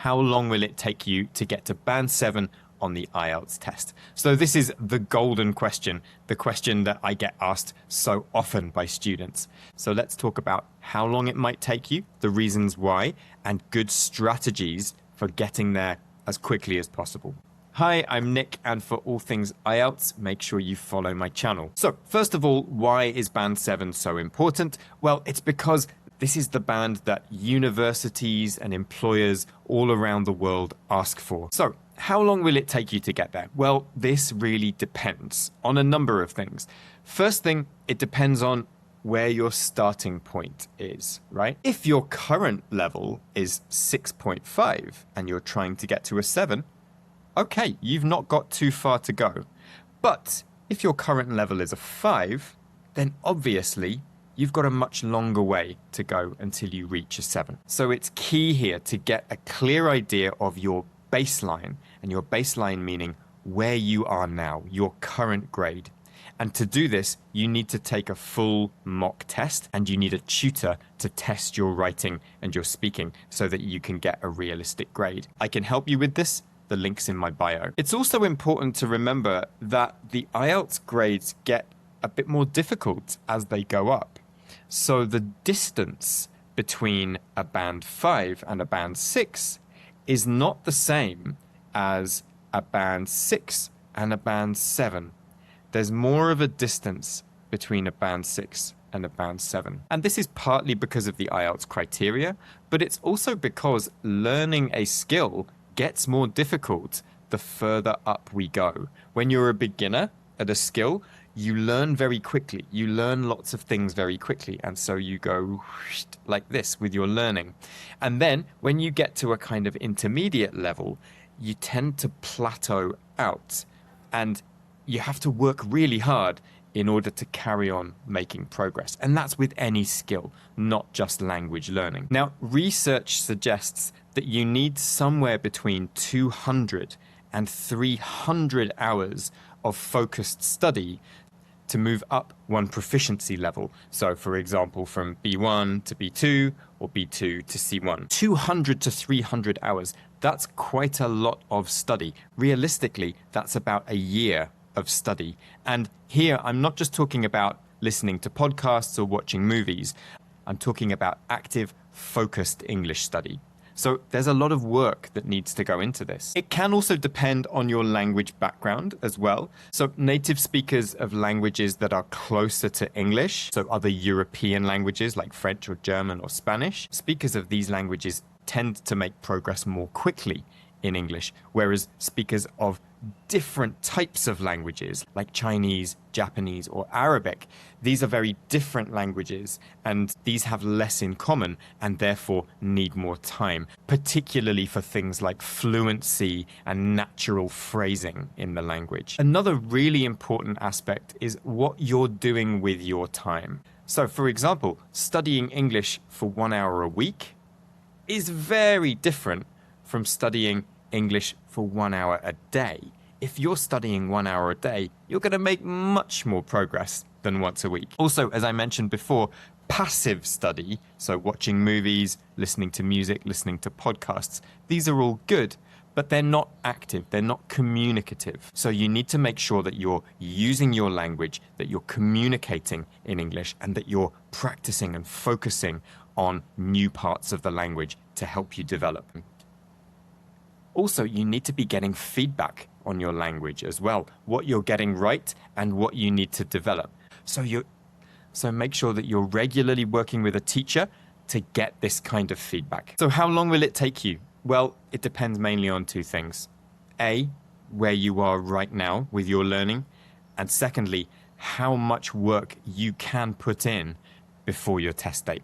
how long will it take you to get to band 7 on the IELTS test? So this is the golden question, the question that I get asked so often by students. So let's talk about how long it might take you, the reasons why, and good strategies for getting there as quickly as possible. Hi, I'm Nick, and for all things IELTS, make sure you follow my channel. So first of all, why is band 7 so important? Well, it's because this is the band that universities and employers all around the world ask for. So how long will it take you to get there? Well, this really depends on a number of things. First thing, it depends on where your starting point is, right? If your current level is 6.5 and you're trying to get to a 7, okay, you've not got too far to go. But if your current level is a 5, then obviously you've got a much longer way to go until you reach a 7. So it's key here to get a clear idea of your baseline, and your baseline meaning where you are now, your current grade. And to do this, you need to take a full mock test, and you need a tutor to test your writing and your speaking so that you can get a realistic grade. I can help you with this. The link's in my bio. It's also important to remember that the IELTS grades get a bit more difficult as they go up. So the distance between a band 5 and a band 6 is not the same as a band 6 and a band 7. There's more of a distance between a band 6 and a band 7. And this is partly because of the IELTS criteria, but it's also because learning a skill gets more difficult the further up we go. When you're a beginner at a skill, you learn very quickly. You learn lots of things very quickly. And so you go like this with your learning. And then when you get to a kind of intermediate level, you tend to plateau out. And you have to work really hard in order to carry on making progress. And that's with any skill, not just language learning. Now, research suggests that you need somewhere between 200 and 300 hours of focused study to move up one proficiency level. So for example, from B1 to B2 or B2 to C1. 200 to 300 hours, that's quite a lot of study. Realistically, that's about a year of study. And here, I'm not just talking about listening to podcasts or watching movies. I'm talking about active, focused English study. So there's a lot of work that needs to go into this. It can also depend on your language background as well. So native speakers of languages that are closer to English, so other European languages like French or German or Spanish, speakers of these languages tend to make progress more quickly in English, whereas speakers of different types of languages like Chinese, Japanese, or Arabic, these are very different languages, and these have less in common and therefore need more time, particularly for things like fluency and natural phrasing in the language. Another really important aspect is what you're doing with your time. So for example, studying English for 1 hour a week is very different from studying English for 1 hour a day. If you're studying 1 hour a day, you're going to make much more progress than once a week. Also, as I mentioned before, passive study, so watching movies, listening to music, listening to podcasts, these are all good, but they're not active, they're not communicative. So you need to make sure that you're using your language, that you're communicating in English, and that you're practicing and focusing on new parts of the language to help you develop. Also, you need to be getting feedback on your language as well, what you're getting right and what you need to develop. So make sure that you're regularly working with a teacher to get this kind of feedback. So how long will it take you? Well, it depends mainly on two things. A, where you are right now with your learning, and secondly, how much work you can put in before your test date.